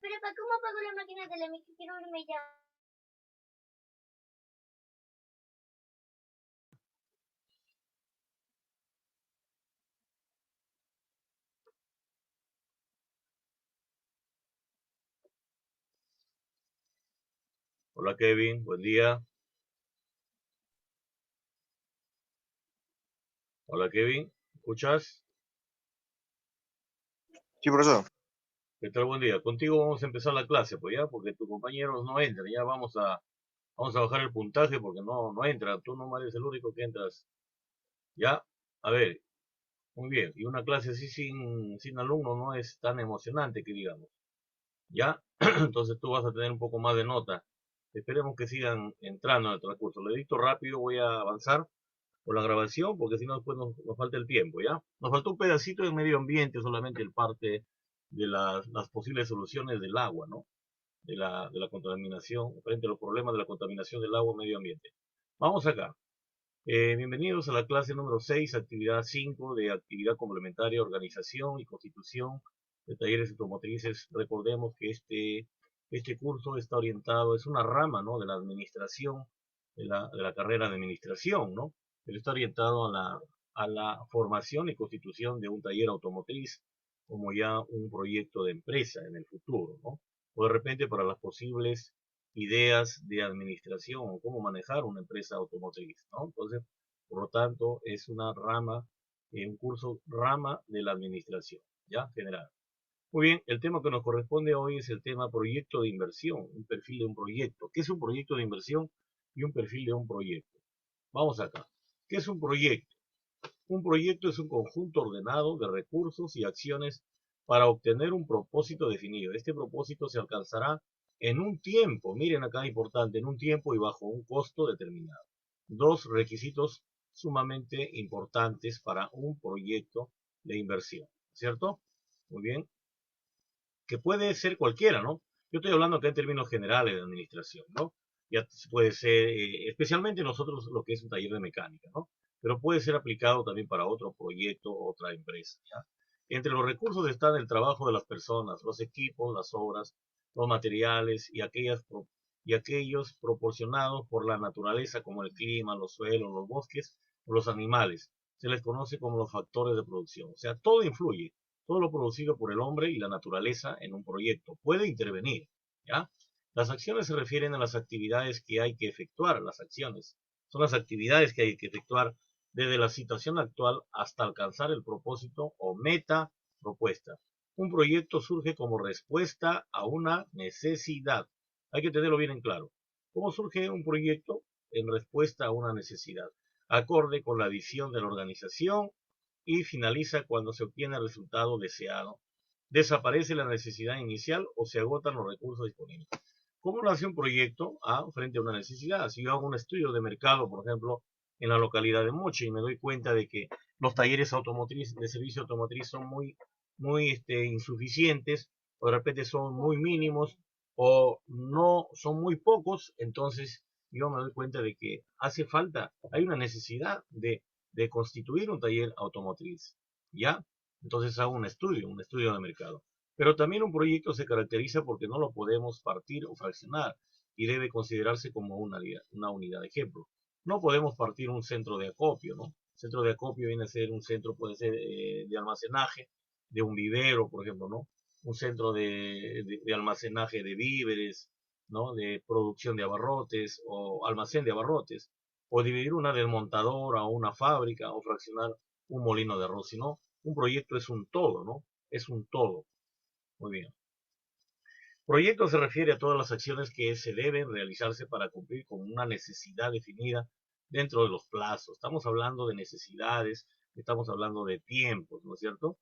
Pero ¿para cómo apago la máquina de la que quiero verme ya? Hola Kevin, buen día. Hola Kevin, ¿escuchas? Sí, profesor. ¿Qué tal? Buen día. Contigo vamos a empezar la clase, pues ya, porque tus compañeros no entran. Ya vamos a bajar el puntaje porque no entran. Tú no eres el único que entras. Ya, a ver, muy bien. Y una clase así sin alumnos no es tan emocionante que digamos. Ya, entonces tú vas a tener un poco más de nota. Esperemos que sigan entrando en el transcurso. Le dicto rápido, voy a avanzar con la grabación, porque si no después nos falta el tiempo, ¿ya? Nos faltó un pedacito de medio ambiente, solamente el parte de las posibles soluciones del agua, ¿no? De la contaminación, frente a los problemas de la contaminación del agua medio ambiente. Vamos acá. Bienvenidos a la clase número 6, actividad 5 de actividad complementaria, organización y constitución de talleres automotrices. Recordemos que este curso está orientado, es una rama, ¿no? De la administración, de la carrera de administración, ¿no? Pero está orientado a la formación y constitución de un taller automotriz como ya un proyecto de empresa en el futuro, ¿no? O de repente para las posibles ideas de administración o cómo manejar una empresa automotriz, ¿no? Entonces, por lo tanto, es una rama, un curso rama de la administración, ¿ya? General. Muy bien, el tema que nos corresponde hoy es el tema proyecto de inversión, un perfil de un proyecto. ¿Qué es un proyecto de inversión y un perfil de un proyecto? Vamos acá. ¿Qué es un proyecto? Un proyecto es un conjunto ordenado de recursos y acciones para obtener un propósito definido. Este propósito se alcanzará en un tiempo, miren acá importante, en un tiempo y bajo un costo determinado. Dos requisitos sumamente importantes para un proyecto de inversión, ¿cierto? Muy bien, que puede ser cualquiera, ¿no? Yo estoy hablando acá en términos generales de administración, ¿no? Ya puede ser, especialmente nosotros lo que es un taller de mecánica, ¿no? Pero puede ser aplicado también para otro proyecto, otra empresa, ¿ya? Entre los recursos están el trabajo de las personas, los equipos, las obras, los materiales y aquellos proporcionados por la naturaleza como el clima, los suelos, los bosques o los animales. Se les conoce como los factores de producción. O sea, todo influye. Todo lo producido por el hombre y la naturaleza en un proyecto puede intervenir, ¿ya? Las acciones se refieren a las actividades que hay que efectuar. Las acciones son las actividades que hay que efectuar desde la situación actual hasta alcanzar el propósito o meta propuesta. Un proyecto surge como respuesta a una necesidad. Hay que tenerlo bien en claro. ¿Cómo surge un proyecto? En respuesta a una necesidad, acorde con la visión de la organización y finaliza cuando se obtiene el resultado deseado. Desaparece la necesidad inicial o se agotan los recursos disponibles. ¿Cómo nace un proyecto frente a una necesidad? Si yo hago un estudio de mercado, por ejemplo, en la localidad de Moche y me doy cuenta de que los talleres automotriz, de servicio automotriz son muy insuficientes, o de repente son muy mínimos, o no son muy pocos, entonces yo me doy cuenta de que hace falta, hay una necesidad de constituir un taller automotriz, ¿ya? Entonces hago un estudio de mercado. Pero también un proyecto se caracteriza porque no lo podemos partir o fraccionar y debe considerarse como una unidad de ejemplo. No podemos partir un centro de acopio, ¿no? Centro de acopio viene a ser un centro, puede ser de almacenaje, de un vivero, por ejemplo, ¿no? Un centro de almacenaje de víveres, ¿no? De producción de abarrotes o almacén de abarrotes, o dividir una desmontadora o una fábrica o fraccionar un molino de arroz, sino un proyecto es un todo, ¿no? Es un todo. Muy bien. Proyecto se refiere a todas las acciones que se deben realizarse para cumplir con una necesidad definida dentro de los plazos. Estamos hablando de necesidades, estamos hablando de tiempos, ¿no es cierto?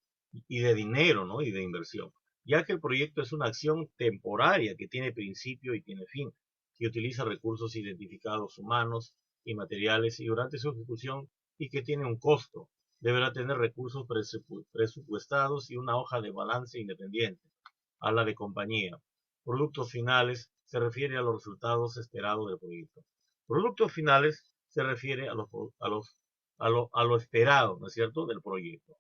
Y de dinero, ¿no? Y de inversión. Ya que el proyecto es una acción temporaria que tiene principio y tiene fin, que utiliza recursos identificados humanos y materiales y durante su ejecución y que tiene un costo. Deberá tener recursos presupuestados y una hoja de balance independiente. Habla de compañía. Productos finales se refiere a los resultados esperados del proyecto. Productos finales se refiere a lo esperado, ¿no es cierto?, del proyecto,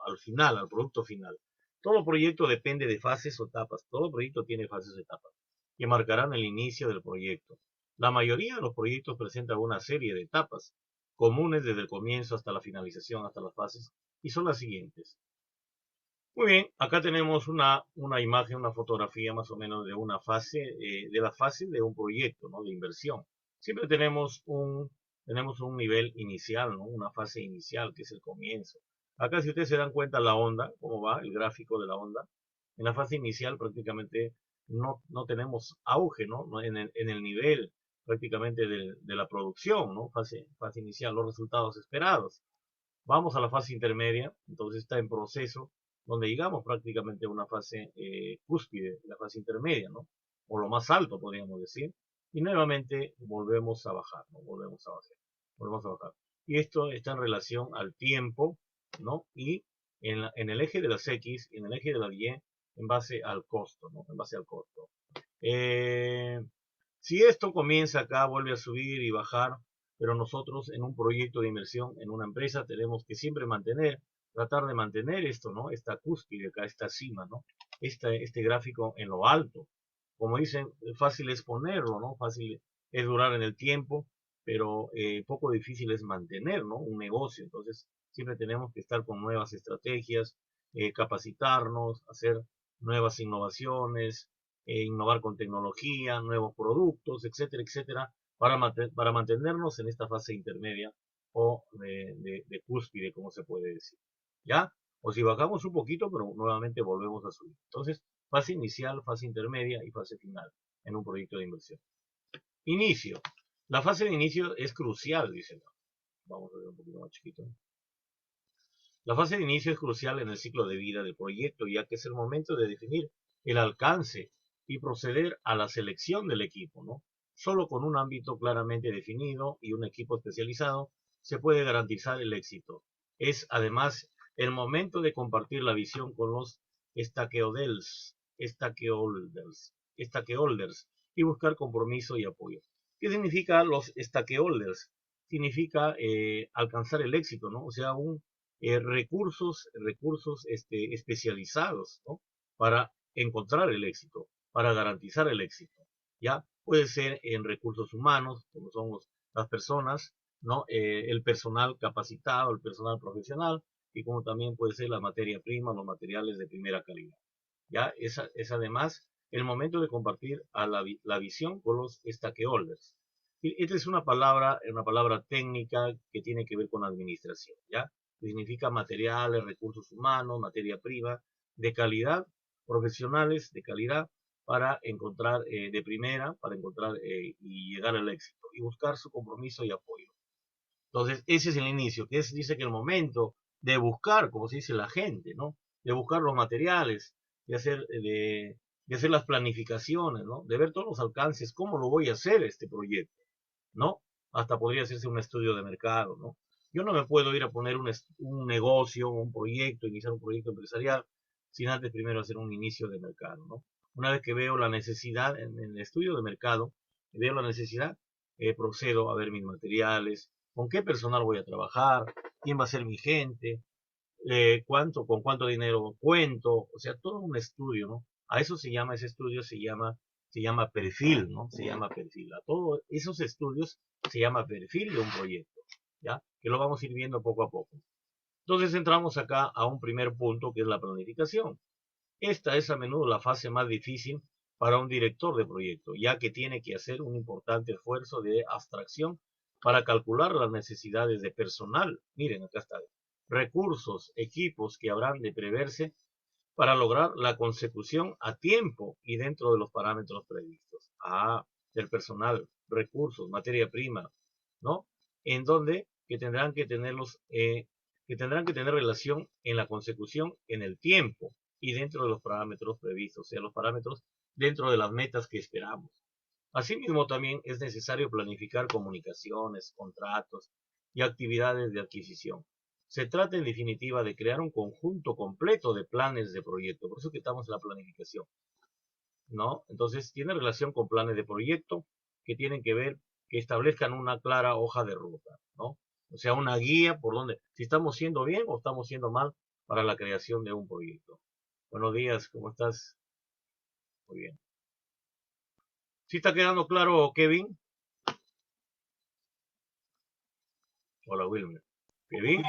al final, al producto final. Todo proyecto depende de fases o etapas. Todo proyecto tiene fases o etapas que marcarán el inicio del proyecto. La mayoría de los proyectos presentan una serie de etapas comunes desde el comienzo hasta la finalización, hasta las fases, y son las siguientes. Muy bien, acá tenemos una imagen, una fotografía más o menos de una fase, de la fase de un proyecto, ¿no? De inversión. Siempre tenemos un nivel inicial, ¿no? Una fase inicial, que es el comienzo. Acá, si ustedes se dan cuenta, la onda, cómo va el gráfico de la onda, en la fase inicial prácticamente no tenemos auge, ¿no? En el nivel prácticamente de la producción, ¿no? Fase inicial, los resultados esperados. Vamos a la fase intermedia, entonces está en proceso, donde llegamos prácticamente a una fase cúspide, la fase intermedia, ¿no? O lo más alto, podríamos decir, y nuevamente volvemos a bajar, ¿no? Volvemos a bajar. Y esto está en relación al tiempo, ¿no? Y en el eje de las X, en el eje de la Y, en base al costo, ¿no? En base al costo. Eh, si esto comienza acá, vuelve a subir y bajar, pero nosotros en un proyecto de inversión, en una empresa, tenemos que siempre tratar de mantener esto, ¿no? Esta cúspide acá, esta cima, ¿no? Este gráfico en lo alto. Como dicen, fácil es ponerlo, ¿no? Fácil es durar en el tiempo, pero poco difícil es mantener, ¿no? Un negocio. Entonces, siempre tenemos que estar con nuevas estrategias, capacitarnos, hacer nuevas innovaciones, innovar con tecnología, nuevos productos, etcétera, etcétera, para mantenernos en esta fase intermedia o de cúspide, como se puede decir. ¿Ya? O si bajamos un poquito, pero nuevamente volvemos a subir. Entonces, fase inicial, fase intermedia y fase final en un proyecto de inversión. Inicio. La fase de inicio es crucial, dicen. Vamos a ver un poquito más chiquito. La fase de inicio es crucial en el ciclo de vida del proyecto, ya que es el momento de definir el alcance y proceder a la selección del equipo, ¿no? Solo con un ámbito claramente definido y un equipo especializado se puede garantizar el éxito. Es además el momento de compartir la visión con los stakeholders y buscar compromiso y apoyo. ¿Qué significa los stakeholders? Significa alcanzar el éxito, ¿no? O sea, recursos especializados, ¿no? Para encontrar el éxito, para garantizar el éxito. Ya puede ser en recursos humanos, como son las personas, ¿no? El personal capacitado, el personal profesional, y como también puede ser la materia prima, los materiales de primera calidad. Ya es además el momento de compartir la visión con los stakeholders. Y esta es una palabra técnica que tiene que ver con administración, ¿ya? Significa materiales, recursos humanos, materia prima, de calidad, profesionales de calidad, para encontrar de primera, para encontrar y llegar al éxito, y buscar su compromiso y apoyo. Entonces, ese es el inicio, dice que el momento de buscar, como se dice la gente, ¿no? De buscar los materiales, de hacer las planificaciones, ¿no? De ver todos los alcances, cómo lo voy a hacer este proyecto, ¿no? Hasta podría hacerse un estudio de mercado, ¿no? Yo no me puedo ir a poner un negocio, un proyecto, iniciar un proyecto empresarial, sin antes primero hacer un inicio de mercado, ¿no? Una vez que veo la necesidad en el estudio de mercado, veo la necesidad, procedo a ver mis materiales, con qué personal voy a trabajar, quién va a ser mi gente, con cuánto dinero cuento, o sea, todo un estudio, ¿no? A eso ese estudio se llama perfil, ¿no? Se llama perfil. A todos esos estudios se llama perfil de un proyecto, ¿ya? Que lo vamos a ir viendo poco a poco. Entonces entramos acá a un primer punto que es la planificación. Esta es a menudo la fase más difícil para un director de proyecto, ya que tiene que hacer un importante esfuerzo de abstracción para calcular las necesidades de personal. Miren, acá está. Recursos, equipos que habrán de preverse para lograr la consecución a tiempo y dentro de los parámetros previstos. Del personal, recursos, materia prima, ¿no? En donde que tendrán que tener relación en la consecución en el tiempo y dentro de los parámetros previstos, o sea, los parámetros dentro de las metas que esperamos. Asimismo, también es necesario planificar comunicaciones, contratos y actividades de adquisición. Se trata, en definitiva, de crear un conjunto completo de planes de proyecto. Por eso que estamos en la planificación, ¿no? Entonces, tiene relación con planes de proyecto que tienen que ver, que establezcan una clara hoja de ruta, ¿no? O sea, una guía por donde, si estamos siendo bien o estamos siendo mal para la creación de un proyecto. Buenos días, ¿cómo estás? Muy bien. ¿Sí está quedando claro, Kevin? Hola, Wilmer. ¿Kevin?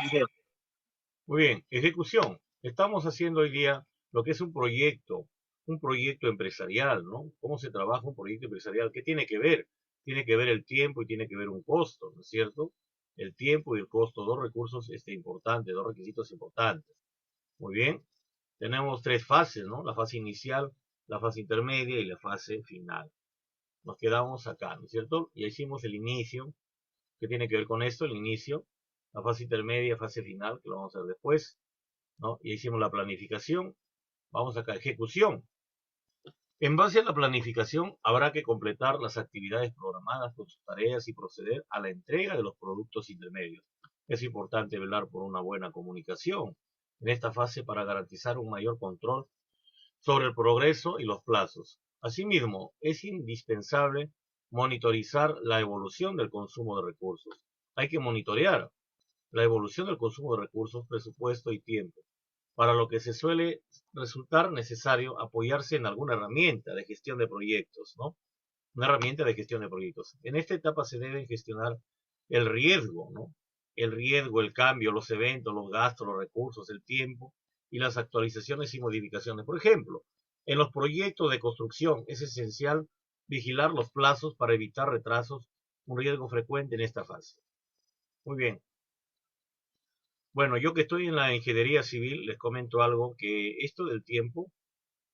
Muy bien. Ejecución. Estamos haciendo hoy día lo que es un proyecto empresarial, ¿no? ¿Cómo se trabaja un proyecto empresarial? ¿Qué tiene que ver? Tiene que ver el tiempo y tiene que ver un costo, ¿no es cierto? El tiempo y el costo, dos recursos importantes, dos requisitos importantes. Muy bien. Tenemos tres fases, ¿no? La fase inicial, la fase intermedia y la fase final. Nos quedamos acá, ¿no es cierto? Ya hicimos el inicio. ¿Qué tiene que ver con esto? El inicio, la fase intermedia, fase final, que lo vamos a ver después, ¿no? Ya hicimos la planificación. Vamos acá, ejecución. En base a la planificación, habrá que completar las actividades programadas con sus tareas y proceder a la entrega de los productos intermedios. Es importante velar por una buena comunicación en esta fase para garantizar un mayor control sobre el progreso y los plazos. Asimismo, es indispensable monitorizar la evolución del consumo de recursos. Hay que monitorear la evolución del consumo de recursos, presupuesto y tiempo, para lo que se suele resultar necesario apoyarse en alguna herramienta de gestión de proyectos, ¿no? Una herramienta de gestión de proyectos. En esta etapa se debe gestionar el riesgo, ¿no? El riesgo, el cambio, los eventos, los gastos, los recursos, el tiempo y las actualizaciones y modificaciones. Por ejemplo, en los proyectos de construcción es esencial vigilar los plazos para evitar retrasos, un riesgo frecuente en esta fase. Muy bien. Bueno, yo que estoy en la ingeniería civil, les comento algo, que esto del tiempo,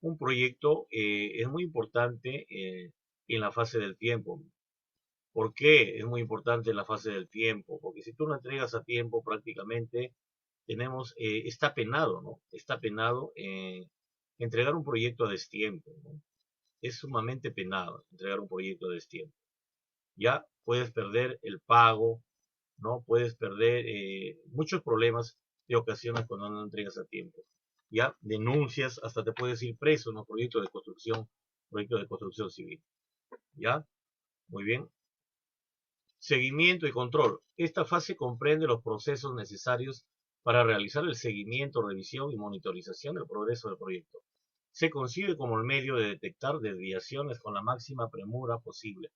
un proyecto es muy importante en la fase del tiempo. ¿Por qué es muy importante la fase del tiempo? Porque si tú no entregas a tiempo, prácticamente está penado, ¿no? Está penado entregar un proyecto a destiempo, ¿no? Es sumamente penado entregar un proyecto a destiempo. Ya puedes perder el pago, ¿no? Puedes perder muchos problemas de ocasiones cuando no entregas a tiempo. Ya denuncias, hasta te puedes ir preso en un proyecto de construcción civil. ¿Ya? Muy bien. Seguimiento y control. Esta fase comprende los procesos necesarios para realizar el seguimiento, revisión y monitorización del progreso del proyecto. Se concibe como el medio de detectar desviaciones con la máxima premura posible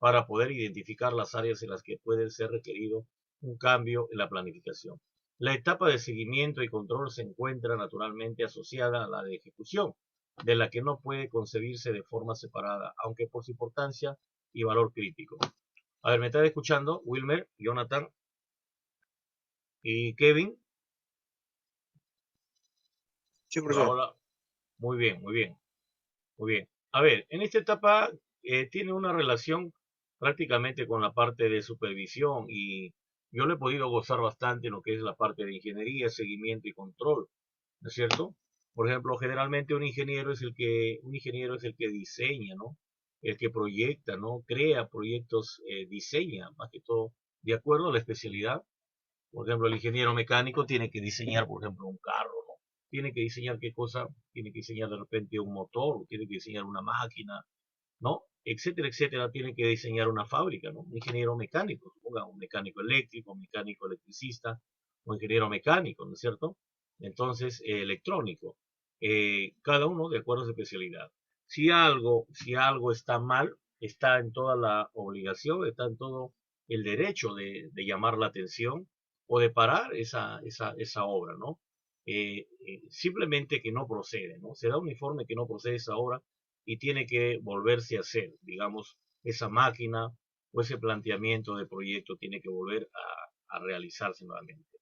para poder identificar las áreas en las que puede ser requerido un cambio en la planificación. La etapa de seguimiento y control se encuentra naturalmente asociada a la de ejecución, de la que no puede concebirse de forma separada, aunque por su importancia y valor crítico. A ver, ¿me estás escuchando? Wilmer, Jonathan y Kevin. Sí, Hola, profesor. hola. Muy bien, muy bien, muy bien. A ver, en esta etapa tiene una relación prácticamente con la parte de supervisión y yo le he podido gozar bastante en lo que es la parte de ingeniería, seguimiento y control, ¿no es cierto? Por ejemplo, generalmente un ingeniero es el que diseña, ¿no? El que proyecta, ¿no? Crea proyectos, diseña, más que todo, de acuerdo a la especialidad. Por ejemplo, el ingeniero mecánico tiene que diseñar, por ejemplo, un carro, ¿no? Tiene que diseñar qué cosa, tiene que diseñar de repente un motor, tiene que diseñar una máquina, ¿no? Etcétera, etcétera, tiene que diseñar una fábrica, ¿no? Un ingeniero mecánico, suponga, un mecánico eléctrico, un mecánico electricista, un ingeniero mecánico, ¿no es cierto? Entonces, electrónico. Cada uno de acuerdo a su especialidad. Si algo está mal, está en toda la obligación, está en todo el derecho de llamar la atención o de parar esa obra, ¿no? Simplemente que no procede, ¿no? Se da un informe que no procede esa obra y tiene que volverse a hacer, digamos, esa máquina o ese planteamiento de proyecto tiene que volver a realizarse nuevamente,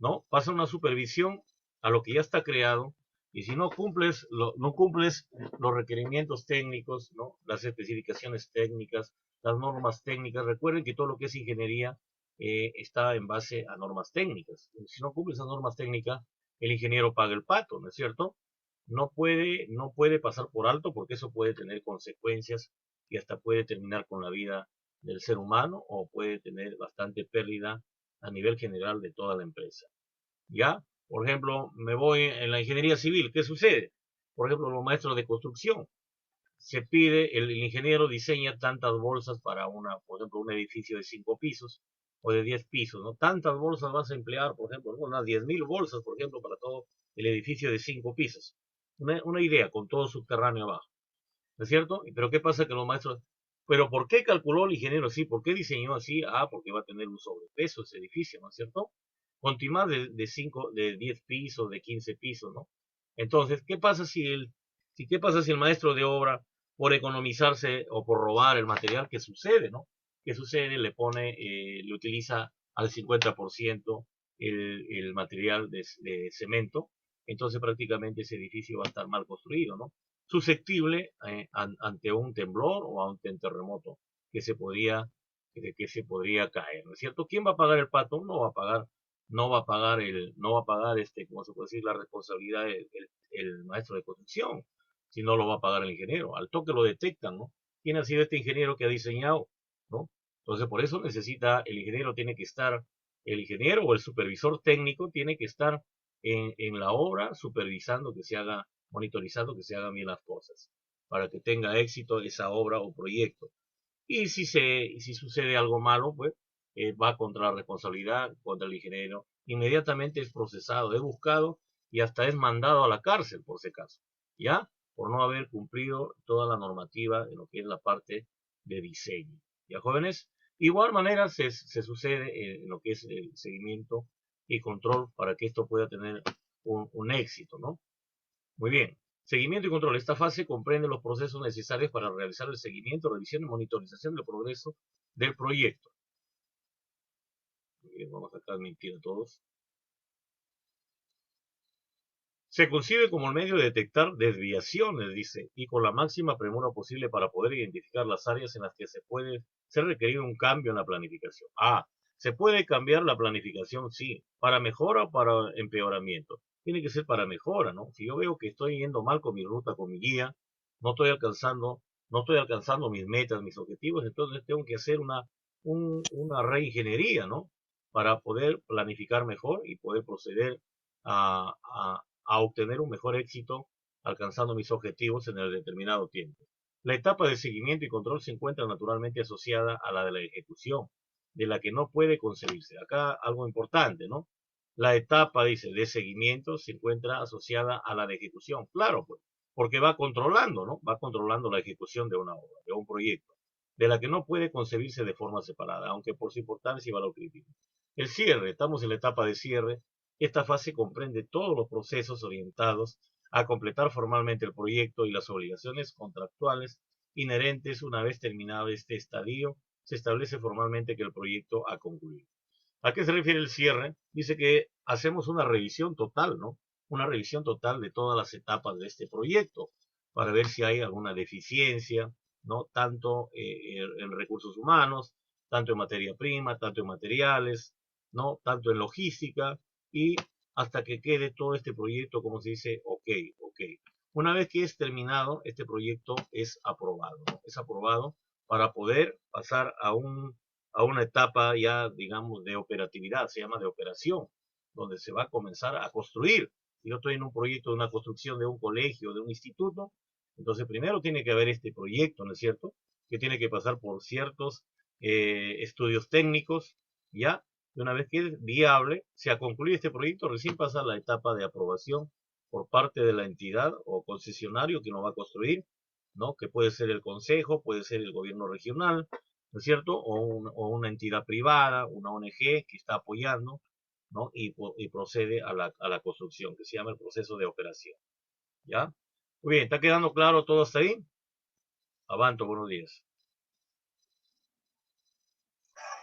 ¿no? Pasa una supervisión a lo que ya está creado y si no cumples los requerimientos técnicos, ¿no? Las especificaciones técnicas, las normas técnicas, recuerden que todo lo que es ingeniería está en base a normas técnicas. Si no cumples esas normas técnicas, el ingeniero paga el pato, ¿no es cierto? No puede pasar por alto porque eso puede tener consecuencias y hasta puede terminar con la vida del ser humano o puede tener bastante pérdida a nivel general de toda la empresa. ¿Ya? Por ejemplo, me voy en la ingeniería civil. ¿Qué sucede? Por ejemplo, los maestros de construcción. El ingeniero diseña tantas bolsas para por ejemplo, un edificio de 5 pisos o de 10 pisos, ¿no? Tantas bolsas vas a emplear, por ejemplo, unas 10.000 bolsas, por ejemplo, para todo el edificio de 5 pisos. una idea con todo subterráneo abajo, ¿no es cierto? Pero ¿qué pasa que los maestros, pero ¿por qué calculó el ingeniero así? ¿Por qué diseñó así? Ah, porque va a tener un sobrepeso ese edificio, ¿no es cierto? Continúa de 10 pisos, de 15 pisos, ¿no? Entonces, ¿qué pasa si el maestro de obra, por economizarse o por robar el material, qué sucede, ¿no? ¿Qué sucede? Le utiliza al 50% el material de cemento, entonces prácticamente ese edificio va a estar mal construido, ¿no? Susceptible ante un temblor o ante un terremoto que se podría, que se podría caer, ¿no es cierto? ¿Quién va a pagar el pato? No va a pagar ¿cómo se puede decir? La responsabilidad el maestro de construcción, si no lo va a pagar el ingeniero. Al toque lo detectan, ¿no? ¿Quién ha sido este ingeniero que ha diseñado? ¿No? Entonces, por eso el ingeniero o el supervisor técnico tiene que estar en la obra supervisando que se haga, monitorizando que se hagan bien las cosas, para que tenga éxito esa obra o proyecto. Y si sucede algo malo, pues va contra la responsabilidad, contra el ingeniero. Inmediatamente es procesado, es buscado y hasta es mandado a la cárcel, por si acaso. ¿Ya? Por no haber cumplido toda la normativa en lo que es la parte de diseño. ¿Ya, jóvenes? Igual manera se sucede en lo que es el seguimiento y control para que esto pueda tener un éxito, ¿no? Muy bien. Seguimiento y control. Esta fase comprende los procesos necesarios para realizar el seguimiento, revisión y monitorización del progreso del proyecto. Muy bien, vamos acá a admitir a todos. Se concibe como el medio de detectar desviaciones, dice, y con la máxima premura posible para poder identificar las áreas en las que se puede ser requerido un cambio en la planificación. Ah, se puede cambiar la planificación, sí, para mejora o para empeoramiento. Tiene que ser para mejora, ¿no? Si yo veo que estoy yendo mal con mi ruta, con mi guía, no estoy alcanzando, no estoy alcanzando mis metas, mis objetivos, entonces tengo que hacer una reingeniería, ¿no? Para poder planificar mejor y poder proceder a obtener un mejor éxito alcanzando mis objetivos en el determinado tiempo. La etapa de seguimiento y control se encuentra naturalmente asociada a la de la ejecución, de la que no puede concebirse. Acá algo importante, ¿no? La etapa, dice, de seguimiento se encuentra asociada a la de ejecución. Claro, pues, porque va controlando, ¿no? Va controlando la ejecución de una obra, de un proyecto, de la que no puede concebirse de forma separada, aunque por su importancia y valor crítico. El cierre, estamos en la etapa de cierre. Esta fase comprende todos los procesos orientados a completar formalmente el proyecto y las obligaciones contractuales inherentes. Una vez terminado este estadio, se establece formalmente que el proyecto ha concluido. ¿A qué se refiere el cierre? Dice que hacemos una revisión total, ¿no? Una revisión total de todas las etapas de este proyecto para ver si hay alguna deficiencia, ¿no? Tanto en recursos humanos, tanto en materia prima, tanto en materiales, ¿no? Tanto en logística y hasta que quede todo este proyecto, como se dice, ok. Una vez que es terminado, este proyecto es aprobado, ¿no? Es aprobado para poder pasar a una etapa ya, digamos, de operatividad, se llama de operación, donde se va a comenzar a construir. Si yo estoy en un proyecto de una construcción de un colegio, de un instituto, entonces primero tiene que haber este proyecto, ¿no es cierto? Que tiene que pasar por ciertos estudios técnicos, ¿ya? Y una vez que es viable, se ha concluido este proyecto, recién pasa la etapa de aprobación por parte de la entidad o concesionario que lo va a construir, ¿no? Que puede ser el consejo, puede ser el gobierno regional, ¿no es cierto? O una entidad privada, una ONG que está apoyando, ¿no? Y procede a la construcción, que se llama el proceso de operación, ¿ya? Muy bien, ¿está quedando claro todo hasta ahí? Avanto, buenos días.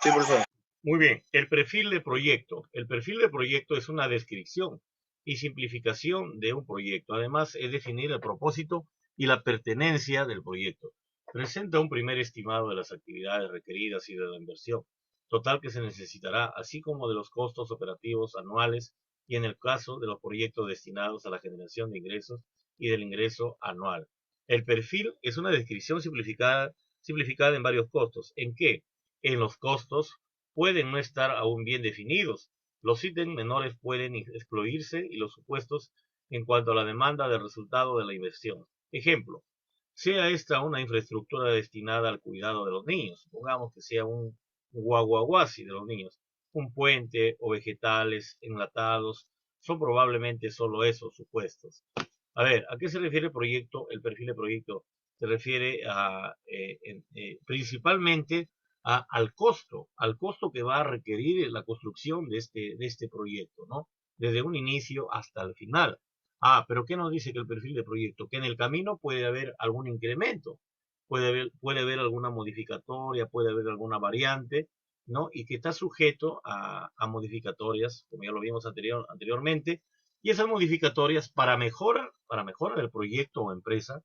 Sí, profesor. Muy bien, el perfil de proyecto. El perfil de proyecto es una descripción y simplificación de un proyecto. Además, es definir el propósito y la pertenencia del proyecto. Presenta un primer estimado de las actividades requeridas y de la inversión total que se necesitará, así como de los costos operativos anuales y en el caso de los proyectos destinados a la generación de ingresos y del ingreso anual. El perfil es una descripción simplificada en varios costos. ¿En qué? En los costos pueden no estar aún bien definidos. Los ítems menores pueden excluirse y los supuestos en cuanto a la demanda de resultado de la inversión. Ejemplo, sea esta una infraestructura destinada al cuidado de los niños, supongamos que sea un guaguaguasi de los niños, un puente o vegetales enlatados, son probablemente solo esos supuestos. A ver, ¿a qué se refiere el proyecto? El perfil de proyecto se refiere principalmente al costo que va a requerir la construcción de este proyecto, ¿no? Desde un inicio hasta el final. Pero ¿qué nos dice que el perfil de proyecto? Que en el camino puede haber algún incremento, puede haber alguna modificatoria, puede haber alguna variante, ¿no? Y que está sujeto a modificatorias, como ya lo vimos anteriormente, y esas modificatorias para mejora del proyecto o empresa,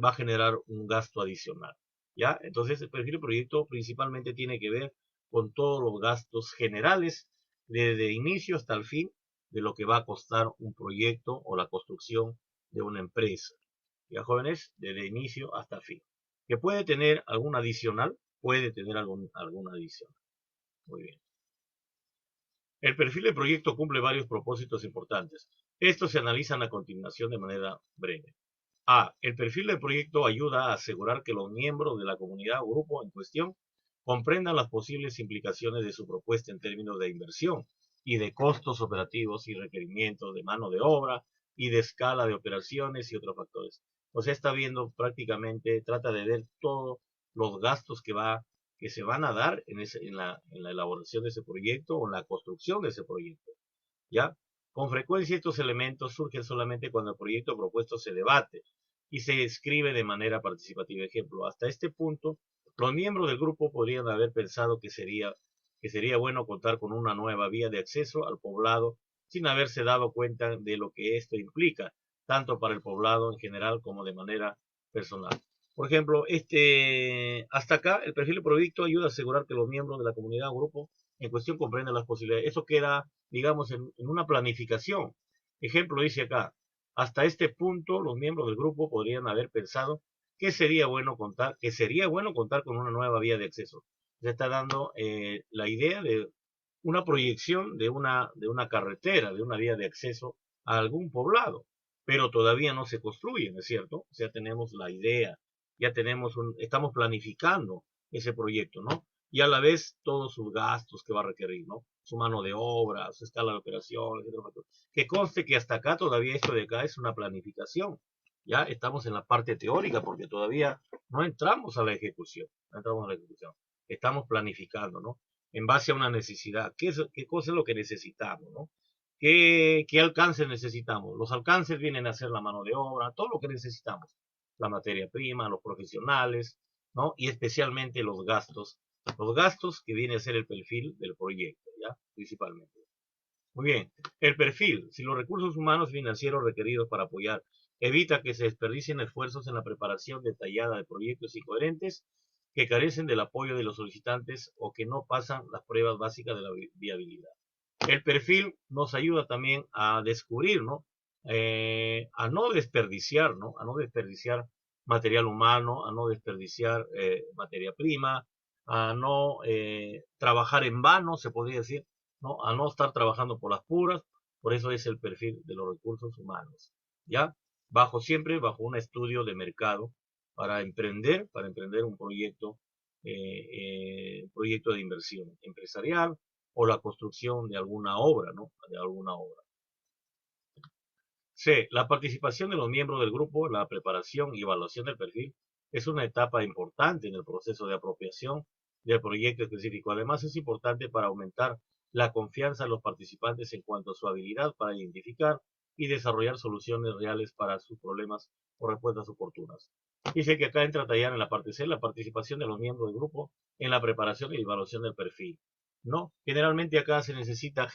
va a generar un gasto adicional, ¿ya? Entonces, el perfil de proyecto principalmente tiene que ver con todos los gastos generales, desde inicio hasta el fin, de lo que va a costar un proyecto o la construcción de una empresa. Ya, jóvenes, desde inicio hasta fin. Que puede tener algún adicional, puede tener algún adicional. Muy bien. El perfil de proyecto cumple varios propósitos importantes. Estos se analizan a continuación de manera breve. El perfil de proyecto ayuda a asegurar que los miembros de la comunidad o grupo en cuestión comprendan las posibles implicaciones de su propuesta en términos de inversión y de costos operativos y requerimientos de mano de obra y de escala de operaciones y otros factores. O sea, está viendo prácticamente, trata de ver todos los gastos que se van a dar en la elaboración de ese proyecto o en la construcción de ese proyecto. ¿Ya? Con frecuencia estos elementos surgen solamente cuando el proyecto propuesto se debate y se escribe de manera participativa. Ejemplo, hasta este punto, los miembros del grupo podrían haber pensado que sería bueno contar con una nueva vía de acceso al poblado sin haberse dado cuenta de lo que esto implica, tanto para el poblado en general como de manera personal. Por ejemplo, hasta acá el perfil de proyecto ayuda a asegurar que los miembros de la comunidad o grupo en cuestión comprenden las posibilidades. Eso queda, digamos, en una planificación. Ejemplo, dice acá, hasta este punto los miembros del grupo podrían haber pensado que sería bueno contar con una nueva vía de acceso. Se está dando la idea de una proyección de una carretera, de una vía de acceso a algún poblado, pero todavía no se construye, ¿no es cierto? O sea, tenemos la idea, estamos planificando ese proyecto, ¿no? Y a la vez todos sus gastos que va a requerir, ¿no? Su mano de obra, su escala de operaciones, etc. Que conste que hasta acá todavía esto de acá es una planificación. Ya estamos en la parte teórica porque todavía no entramos a la ejecución. No entramos a la ejecución. Estamos planificando, ¿no? En base a una necesidad. ¿Qué cosa es lo que necesitamos, ¿no? ¿Qué alcances necesitamos? Los alcances vienen a ser la mano de obra, todo lo que necesitamos. La materia prima, los profesionales, ¿no? Y especialmente los gastos. Los gastos que viene a ser el perfil del proyecto, ¿ya? Principalmente. Muy bien. El perfil. Si los recursos humanos financieros requeridos para apoyar evita que se desperdicien esfuerzos en la preparación detallada de proyectos incoherentes que carecen del apoyo de los solicitantes o que no pasan las pruebas básicas de la viabilidad. El perfil nos ayuda también a descubrir, ¿no? A no desperdiciar, ¿no? A no desperdiciar material humano, a no desperdiciar materia prima, a no trabajar en vano, se podría decir, ¿no? A no estar trabajando por las puras. Por eso es el perfil de los recursos humanos, ¿ya? Siempre bajo un estudio de mercado para emprender un proyecto de inversión empresarial o la construcción de alguna obra, ¿no? De alguna obra. C. La participación de los miembros del grupo en la preparación y evaluación del perfil es una etapa importante en el proceso de apropiación del proyecto específico. Además, es importante para aumentar la confianza de los participantes en cuanto a su habilidad para identificar y desarrollar soluciones reales para sus problemas o respuestas oportunas. Dice que acá entra a tallar en la parte C la participación de los miembros del grupo en la preparación y evaluación del perfil, ¿no? Generalmente acá se necesita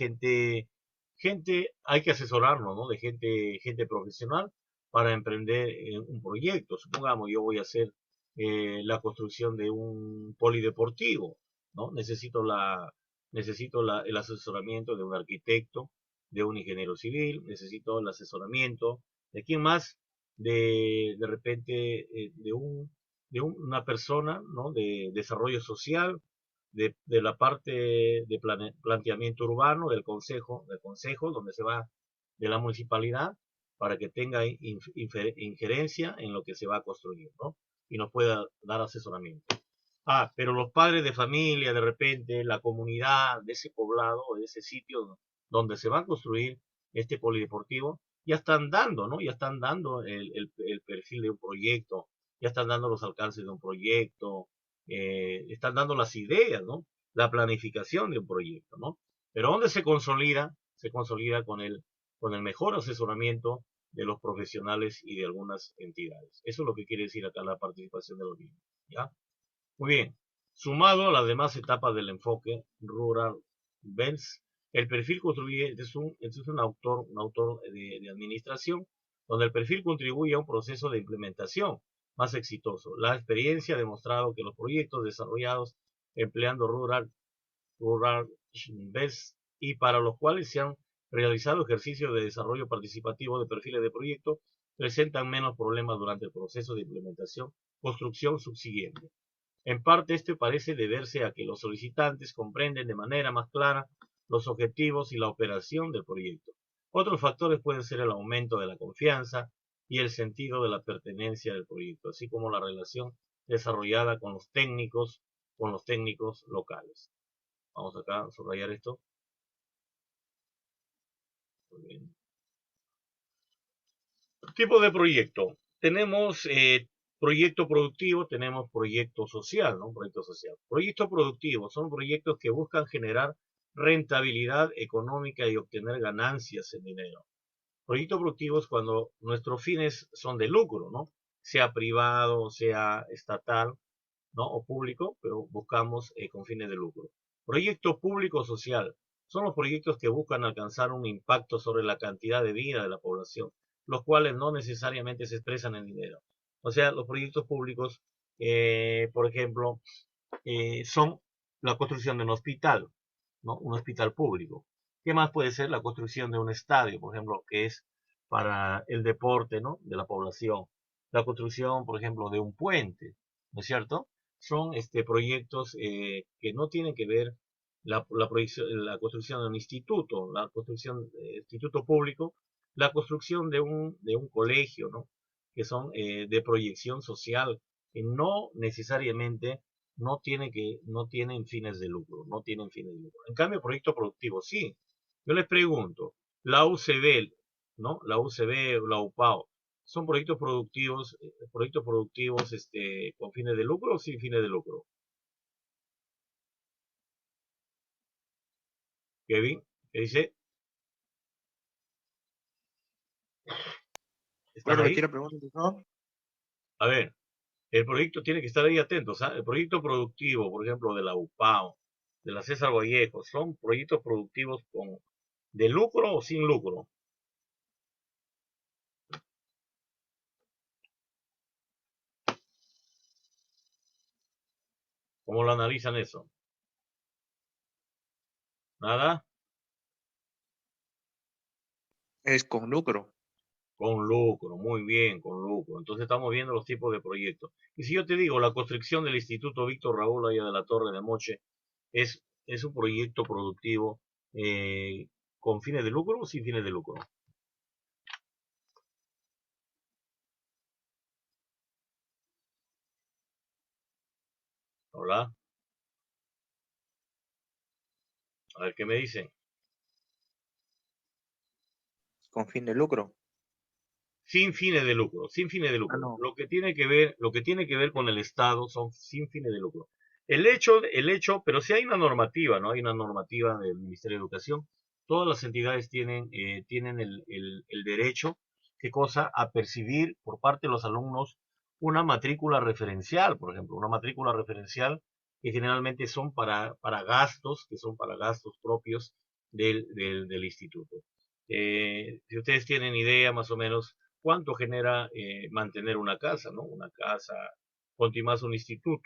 hay que asesorarnos, ¿no? De gente profesional para emprender un proyecto. Supongamos, yo voy a hacer la construcción de un polideportivo, ¿no? El asesoramiento de un arquitecto, de un ingeniero civil, necesito el asesoramiento de quién más, de repente, una persona, ¿no? De desarrollo social, de la parte de planteamiento urbano del consejo donde se va de la municipalidad para que tenga injerencia en lo que se va a construir, ¿no? Y nos pueda dar asesoramiento. Pero los padres de familia, de repente, la comunidad de ese poblado, de ese sitio donde se va a construir este polideportivo, ya están dando, ¿no? Ya están dando el perfil de un proyecto, ya están dando los alcances de un proyecto, están dando las ideas, ¿no? La planificación de un proyecto, ¿no? Pero ¿dónde se consolida? Se consolida con el mejor asesoramiento de los profesionales y de algunas entidades. Eso es lo que quiere decir acá la participación de los niños, ¿ya? Muy bien. Sumado a las demás etapas del enfoque Rural Bens, el perfil construye, este es un autor de administración, donde el perfil contribuye a un proceso de implementación más exitoso. La experiencia ha demostrado que los proyectos desarrollados empleando Rural Bens y para los cuales se han realizado ejercicios de desarrollo participativo de perfiles de proyecto presentan menos problemas durante el proceso de implementación, construcción subsiguiente. En parte, este parece deberse a que los solicitantes comprenden de manera más clara los objetivos y la operación del proyecto. Otros factores pueden ser el aumento de la confianza y el sentido de la pertenencia del proyecto, así como la relación desarrollada con los técnicos locales. Vamos acá a subrayar esto. Muy bien. Tipo de proyecto. Tenemos proyecto productivo, tenemos proyecto social, ¿no? Proyecto social. Proyecto productivo son proyectos que buscan generar rentabilidad económica y obtener ganancias en dinero. Proyecto productivo es cuando nuestros fines son de lucro, ¿no? Sea privado, sea estatal, ¿no? O público, pero buscamos con fines de lucro. Proyecto público social son los proyectos que buscan alcanzar un impacto sobre la cantidad de vida de la población, los cuales no necesariamente se expresan en dinero. O sea, los proyectos públicos, por ejemplo, son la construcción de un hospital, ¿no? Un hospital público. ¿Qué más puede ser? La construcción de un estadio, por ejemplo, que es para el deporte, ¿no? De la población. La construcción, por ejemplo, de un puente, ¿no es cierto? Son proyectos que no tienen que ver la construcción de un instituto, la construcción de instituto público, la construcción de un colegio, ¿no? Que son de proyección social, que no necesariamente no tienen fines de lucro, no tienen fines de lucro. En cambio, proyecto productivo, sí. Yo les pregunto, la UCB, ¿no? La UCB o la UPAO, ¿son proyectos productivos con fines de lucro o sin fines de lucro? Kevin, ¿qué dice? ¿Estás ¿Puede repetir ahí? la pregunta, por favor? A ver, el proyecto tiene que estar ahí atentos, ¿ah? El proyecto productivo, por ejemplo, de la UPAO, de la César Vallejo, ¿son proyectos productivos de lucro o sin lucro? ¿Cómo lo analizan eso? ¿Nada? Es con lucro. Con lucro, muy bien, con lucro. Entonces estamos viendo los tipos de proyectos. Y si yo te digo, la construcción del Instituto Víctor Raúl Aya de la Torre de Moche es un proyecto productivo con fines de lucro o sin fines de lucro. Hola, a ver qué me dicen. Con fin de lucro. Sin fines de lucro, sin fines de Ah, lucro. no. Lo que tiene que ver con el Estado son sin fines de lucro. El hecho, pero sí hay una normativa, ¿no? Hay una normativa del Ministerio de Educación. Todas las entidades tienen el derecho, ¿qué cosa? A percibir por parte de los alumnos una matrícula referencial, por ejemplo, una matrícula referencial que generalmente son para gastos, que son para gastos propios del instituto. Si ustedes tienen idea más o menos cuánto genera mantener una casa, ¿no? Una casa, más un instituto,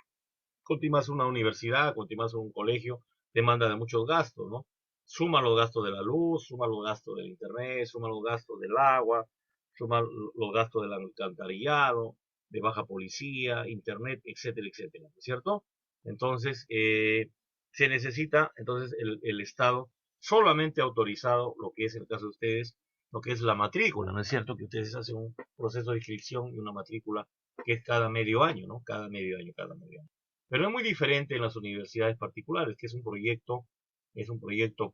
más una universidad, más un colegio, demanda de muchos gastos, ¿no? Suma los gastos de la luz, suma los gastos del internet, suma los gastos del agua, suma los gastos del alcantarillado, de baja policía, internet, etcétera, etcétera, ¿cierto? Entonces, se necesita, entonces, el Estado solamente autorizado, lo que es en el caso de ustedes, lo que es la matrícula, ¿no es cierto? Que ustedes hacen un proceso de inscripción y una matrícula que es cada medio año, ¿no? Cada medio año, cada medio año. Pero es muy diferente en las universidades particulares, que es un proyecto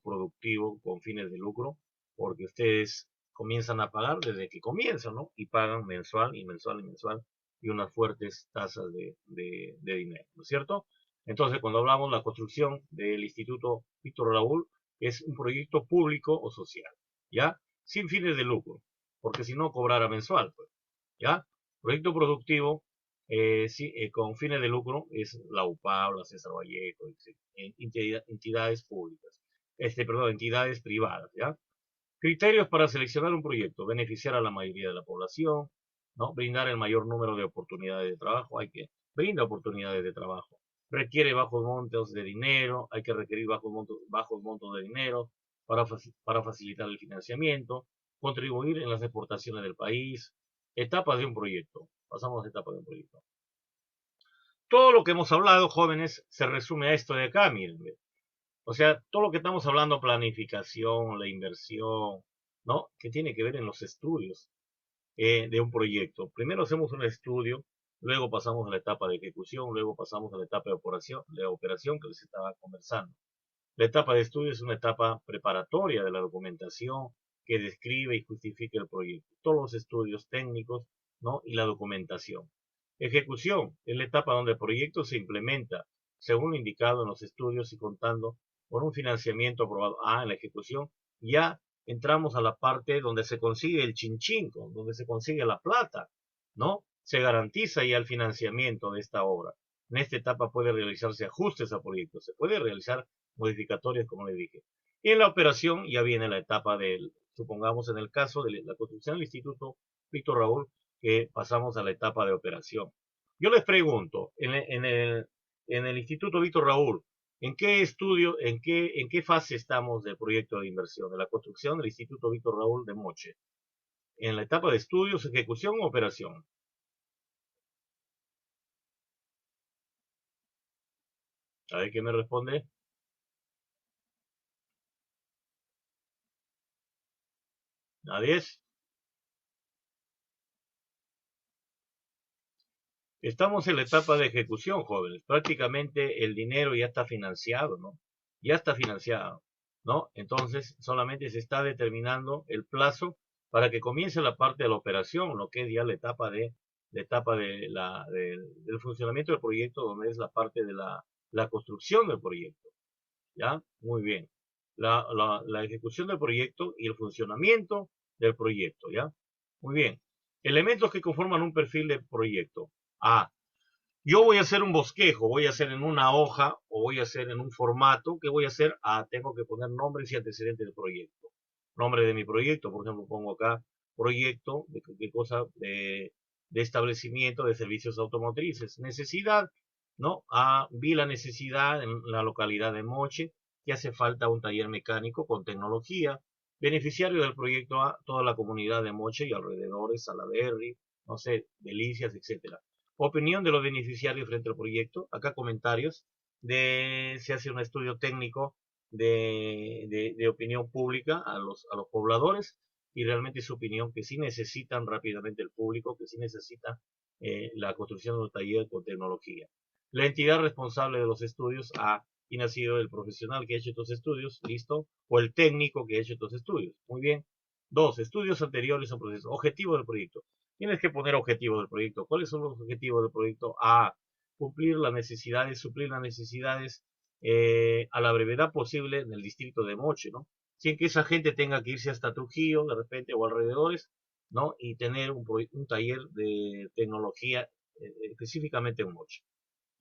productivo con fines de lucro, porque ustedes comienzan a pagar desde que comienzan, ¿no? Y pagan mensual y mensual y mensual y unas fuertes tasas de dinero, ¿no es cierto? Entonces, cuando hablamos de la construcción del Instituto Víctor Raúl, es un proyecto público o social, ¿ya? Sin fines de lucro, porque si no cobrara mensual, pues, ¿ya? Proyecto productivo sí, con fines de lucro es la UPAV, la César Vallejo, entidades públicas, perdón, entidades privadas, ¿ya? Criterios para seleccionar un proyecto: beneficiar a la mayoría de la población, ¿no? Brindar el mayor número de oportunidades de trabajo, hay que brindar oportunidades de trabajo. Requiere bajos montos de dinero, hay que requerir bajos montos de dinero para facilitar el financiamiento, contribuir en las exportaciones del país. Etapas de un proyecto. Pasamos a las etapas de un proyecto. Todo lo que hemos hablado, jóvenes, se resume a esto de acá, miren. O sea, todo lo que estamos hablando, planificación, la inversión, ¿no? Que tiene que ver en los estudios de un proyecto. Primero hacemos un estudio, luego pasamos a la etapa de ejecución, luego pasamos a la etapa de operación que les estaba conversando. La etapa de estudio es una etapa preparatoria de la documentación que describe y justifica el proyecto. Todos los estudios técnicos, ¿no? Y la documentación. Ejecución es la etapa donde el proyecto se implementa según lo indicado en los estudios y contando con un financiamiento aprobado. En la ejecución ya entramos a la parte donde se consigue el chinchinco, donde se consigue la plata, ¿no? Se garantiza ya el financiamiento de esta obra. En esta etapa puede realizarse ajustes a proyectos, se puede realizar modificatorias, como le dije. Y en la operación ya viene la etapa del, supongamos en el caso de la construcción del Instituto Víctor Raúl, que pasamos a la etapa de operación. Yo les pregunto, en el Instituto Víctor Raúl, ¿en qué estudio, en qué fase estamos del proyecto de inversión, de la construcción del Instituto Víctor Raúl de Moche? ¿En la etapa de estudios, ejecución o operación? A ver qué me responde. ¿Nadie es? Estamos en la etapa de ejecución, jóvenes. Prácticamente el dinero ya está financiado, ¿no? Ya está financiado, ¿no? Entonces, solamente se está determinando el plazo para que comience la parte de la operación, lo que es ya la etapa del funcionamiento del proyecto, donde es la parte de la construcción del proyecto. ¿Ya? Muy bien. La ejecución del proyecto y el funcionamiento del proyecto, ¿ya? Muy bien. Elementos que conforman un perfil de proyecto. Yo voy a hacer un bosquejo, voy a hacer en una hoja o voy a hacer en un formato. ¿Qué voy a hacer? Tengo que poner nombres y antecedentes del proyecto. Nombre de mi proyecto, por ejemplo, pongo acá proyecto de cosa de establecimiento de servicios automotrices. Necesidad, ¿no? Vi la necesidad en la localidad de Moche que hace falta un taller mecánico con tecnología. Beneficiario del proyecto toda la comunidad de Moche y alrededores, Salaberry, no sé, Delicias, etcétera. Opinión de los beneficiarios frente al proyecto. Acá comentarios. Se hace un estudio técnico de opinión pública a los pobladores y realmente su opinión que sí necesitan rápidamente el público, que sí necesita la construcción de un taller con tecnología. La entidad responsable de los estudios, quién ha sido el profesional que ha hecho estos estudios, listo, o el técnico que ha hecho estos estudios. Muy bien. 2. Estudios anteriores a proceso. Objetivo del proyecto. Tienes que poner objetivos del proyecto. ¿Cuáles son los objetivos del proyecto? Cumplir las necesidades, suplir las necesidades a la brevedad posible en el distrito de Moche, ¿no? Sin que esa gente tenga que irse hasta Trujillo de repente o alrededores, ¿no? Y tener un taller de tecnología específicamente en Moche,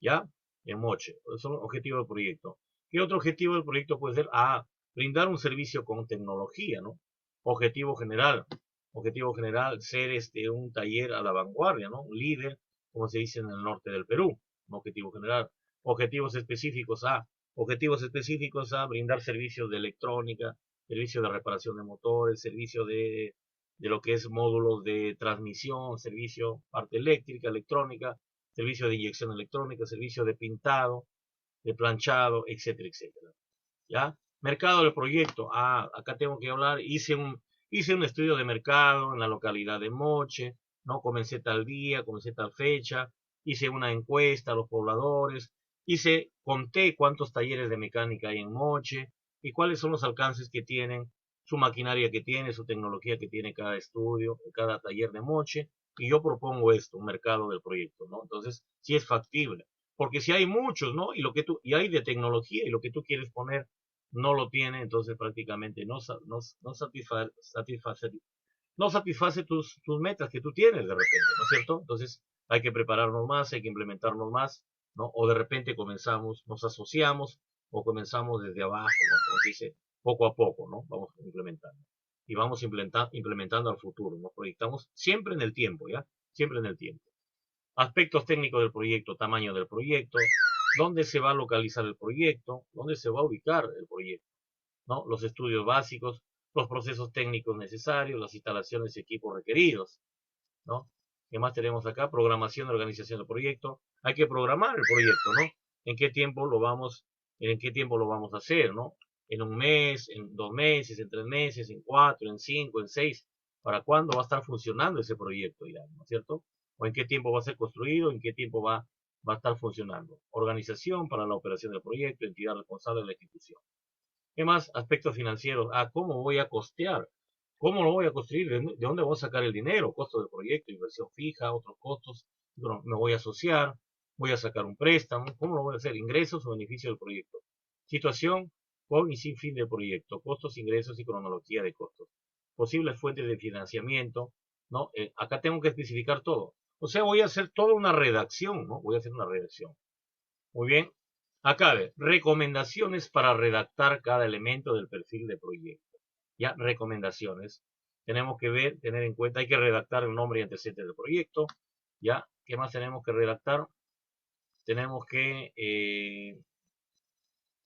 ¿ya? En Moche. Son objetivos del proyecto. ¿Qué otro objetivo del proyecto puede ser? Brindar un servicio con tecnología, ¿no? Objetivo general, ser un taller a la vanguardia, ¿no? Un líder, como se dice en el norte del Perú, un objetivo general. Objetivos específicos brindar servicios de electrónica, servicios de reparación de motores, servicio de lo que es módulos de transmisión, servicio parte eléctrica, electrónica, servicio de inyección electrónica, servicio de pintado, de planchado, etcétera, etcétera. ¿Ya? Mercado del proyecto. Acá tengo que hablar, hice un estudio de mercado en la localidad de Moche, ¿no? Comencé tal día, comencé tal fecha, hice una encuesta a los pobladores, conté cuántos talleres de mecánica hay en Moche y cuáles son los alcances que tienen su maquinaria que tiene, su tecnología que tiene cada estudio, cada taller de moche, y yo propongo esto, un mercado del proyecto, ¿no? Entonces, si es factible, porque si hay muchos, ¿no? Y hay de tecnología y lo que tú quieres poner no lo tiene, entonces prácticamente no satisface tus metas que tú tienes de repente, ¿no es cierto? Entonces hay que prepararnos más, hay que implementarnos más, ¿no? O de repente comenzamos, nos asociamos o comenzamos desde abajo, ¿no? Como se dice, poco a poco, ¿no? Vamos implementando. Y vamos implementando al futuro, nos proyectamos siempre en el tiempo, ¿ya? Siempre en el tiempo. Aspectos técnicos del proyecto, tamaño del proyecto, dónde se va a localizar el proyecto, dónde se va a ubicar el proyecto, ¿no? Los estudios básicos, los procesos técnicos necesarios, las instalaciones y equipos requeridos, ¿no? ¿Qué más tenemos acá? Programación y organización del proyecto. Hay que programar el proyecto, ¿no? En qué tiempo lo vamos a hacer, ¿no? En un mes, en 2 meses, en 3 meses, en 4, en 5, en 6. ¿Para cuándo va a estar funcionando ese proyecto ya, ¿no es cierto? O en qué tiempo va a ser construido, en qué tiempo va a estar funcionando. Organización para la operación del proyecto, entidad responsable de la ejecución. ¿Qué más? Aspectos financieros. ¿Cómo voy a costear? ¿Cómo lo voy a construir? ¿De dónde voy a sacar el dinero? Costo del proyecto, inversión fija, otros costos. Bueno, me voy a asociar, voy a sacar un préstamo. ¿Cómo lo voy a hacer? Ingresos o beneficios del proyecto. Situación con y sin fin del proyecto. Costos, ingresos y cronología de costos. Posibles fuentes de financiamiento, ¿no? Acá tengo que especificar todo. O sea, voy a hacer toda una redacción, ¿no? Voy a hacer una redacción. Muy bien. Acá ve, recomendaciones para redactar cada elemento del perfil de proyecto. Ya, recomendaciones. Tenemos que ver, tener en cuenta, hay que redactar el nombre y antecedentes del proyecto. Ya, ¿qué más tenemos que redactar? Tenemos que,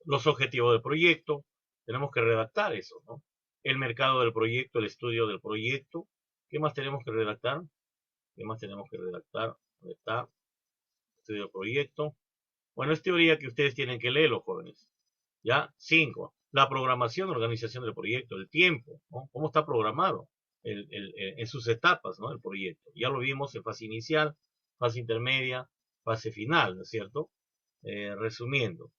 los objetivos del proyecto, tenemos que redactar eso, ¿no? El mercado del proyecto, el estudio del proyecto. ¿Qué más tenemos que redactar? ¿Qué más tenemos que redactar? ¿Dónde está? Estudio del proyecto. Bueno, es teoría que ustedes tienen que leer, los jóvenes. ¿Ya? 5. La programación, organización del proyecto, el tiempo, ¿no? ¿Cómo está programado en sus etapas, ¿no? El proyecto. Ya lo vimos en fase inicial, fase intermedia, fase final, ¿no es cierto? Resumiendo,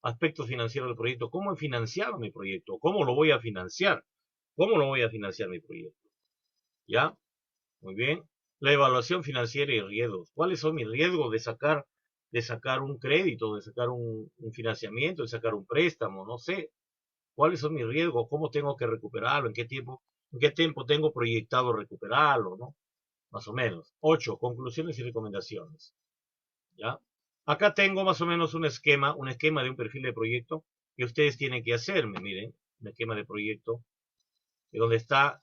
aspectos financieros del proyecto. ¿Cómo he financiado mi proyecto? ¿Cómo lo voy a financiar? ¿Cómo lo voy a financiar mi proyecto? ¿Ya? Muy bien. La evaluación financiera y riesgos. ¿Cuáles son mis riesgos de sacar un crédito, de sacar un financiamiento, de sacar un préstamo? No sé. ¿Cuáles son mis riesgos? ¿Cómo tengo que recuperarlo? ¿En qué tiempo tengo proyectado recuperarlo? ¿No? Más o menos. 8. Conclusiones y recomendaciones. ¿Ya? Acá tengo más o menos un esquema de un perfil de proyecto que ustedes tienen que hacerme. Miren, un esquema de proyecto donde está,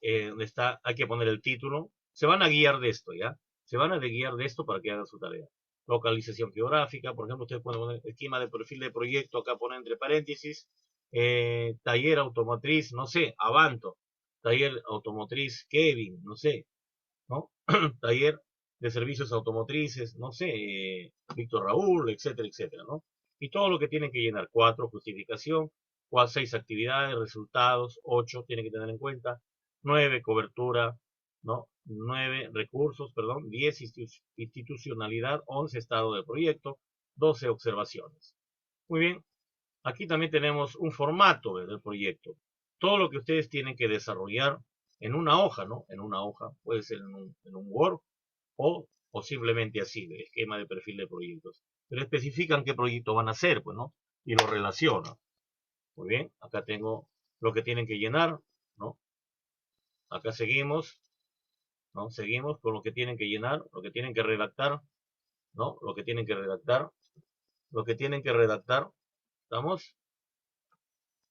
hay que poner el título. Se van a guiar de esto, ¿ya? Se van a guiar de esto para que hagan su tarea. Localización geográfica, por ejemplo, ustedes pueden poner esquema de perfil de proyecto, acá ponen entre paréntesis, taller automotriz, no sé, Avanto, taller automotriz Kevin, no sé, ¿no? Taller de servicios automotrices, no sé, Víctor Raúl, etcétera, etcétera, ¿no? Y todo lo que tienen que llenar. 4, justificación. 6, actividades, resultados. 8, tienen que tener en cuenta. 9, cobertura, ¿no? 9, recursos, perdón. 10, institucionalidad. 11, estado del proyecto. 12, observaciones. Muy bien. Aquí también tenemos un formato del proyecto. Todo lo que ustedes tienen que desarrollar en una hoja, ¿no? En una hoja, puede ser en un Word o simplemente así, el esquema de perfil de proyectos. Pero especifican qué proyecto van a hacer, pues, ¿no? Y lo relacionan. Muy bien, acá tengo lo que tienen que llenar, ¿no? Acá seguimos, ¿no? Seguimos con lo que tienen que llenar, lo que tienen que redactar, ¿no? Lo que tienen que redactar, lo que tienen que redactar, ¿estamos?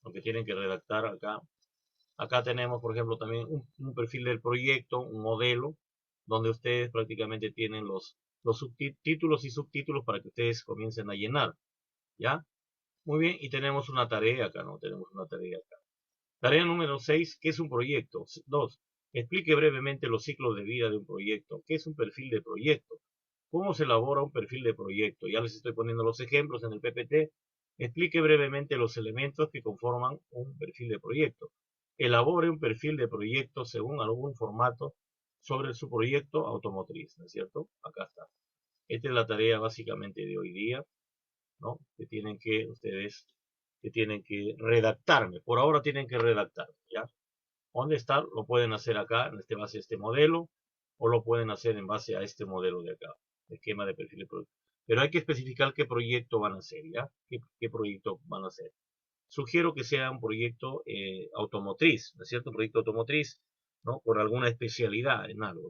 Lo que tienen que redactar acá. Acá tenemos, por ejemplo, también un perfil del proyecto, un modelo, donde ustedes prácticamente tienen los subtítulos y subtítulos para que ustedes comiencen a llenar. ¿Ya? Muy bien, y tenemos una tarea acá, ¿no? Tenemos una tarea acá. Tarea número 6, ¿qué es un proyecto? 2. Explique brevemente los ciclos de vida de un proyecto. ¿Qué es un perfil de proyecto? ¿Cómo se elabora un perfil de proyecto? Ya les estoy poniendo los ejemplos en el PPT. Explique brevemente los elementos que conforman un perfil de proyecto. Elabore un perfil de proyecto según algún formato sobre su proyecto automotriz, ¿no es cierto? Acá está. Esta es la tarea básicamente de hoy día, ¿no? Ustedes que tienen que redactarme. Por ahora tienen que redactar, ¿ya? ¿Dónde está? Lo pueden hacer acá, en base a este modelo, o lo pueden hacer en base a este modelo de acá, esquema de perfil de producto. Pero hay que especificar qué proyecto van a hacer, ¿ya? ¿Qué proyecto van a hacer? Sugiero que sea un proyecto automotriz, ¿no es cierto? Un proyecto automotriz, ¿no? Con alguna especialidad en algo, ¿no?